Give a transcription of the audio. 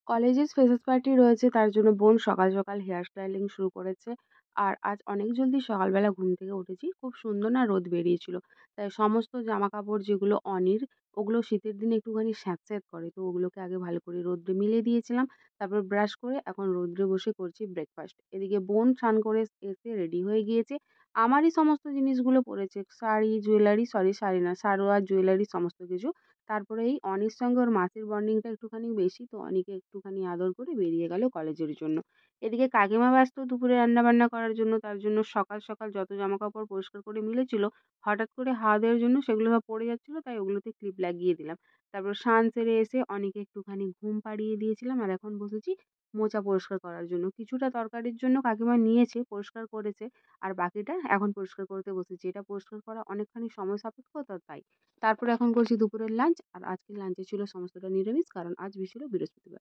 কলেজে freshers party রয়েছে তার জন্য বোন সকাল, সকাল হেয়ার স্টাইলিং শুরু করেছে। আর আজ অনেক জলদি সকালবেলা ঘুম থেকে উঠেছি। খুব সুন্দর না রোদ বেরিয়েছিল। তাই সমস্ত জামাকাপড় যেগুলো অনির, ওগুলো শীতের দিনে একটুখানি স্যাঁতস্যাঁত করে। তো ওগুলোকে আগে ভালো করে রোদ্রে মিলিয়ে দিয়েছিলাম। তারপর ব্রাশ করে এখন রৌদ্রে বসে করছি ব্রেকফাস্ট। এদিকে বোন স্নান করে এসে রেডি হয়ে গিয়েছে। আমারই সমস্ত জিনিসগুলো পড়েছে। শাড়ি, জুয়েলারি, সরি শাড়ি না, সালোয়ার, জুয়েলারি সমস্ত কিছু। তারপরে এই অনির সঙ্গে ওর মাসির বন্ডিংটা একটুখানি বেশি, তো অনিকে একটুখানি আদর করে বেরিয়ে গেল কলেজের জন্য। এদিকে কাকিমা ব্যস্ত দুপুরে রান্নাবান্না করার জন্য, তার জন্য সকাল সকাল যত জামাকাপড় পরিষ্কার করে মিলেছিল, হঠাৎ করে হাওয়া দেওয়ার জন্য সেগুলো সব পড়ে যাচ্ছিল, তাই ওগুলোতে ক্লিপ লাগিয়ে দিলাম। তারপর স্নান সেরে এসে অনিকে একটুখানি ঘুম পাড়িয়ে দিয়েছিলাম আর এখন বসেছি মোচা পরিষ্কার করার জন্য। কিছুটা তরকারির জন্য কাকিমা নিয়েছে, পরিষ্কার করেছে, আর বাকিটা এখন পরিষ্কার করতে বসেছি। এটা পরিষ্কার করা অনেকখানি সময় সাপেক্ষ, তো তাই। তারপরে এখন করছি দুপুরের লাঞ্চ। আর আজকের লাঞ্চে ছিল সমস্তটা নিরামিষ, কারণ আজ ছিল বৃহস্পতিবার।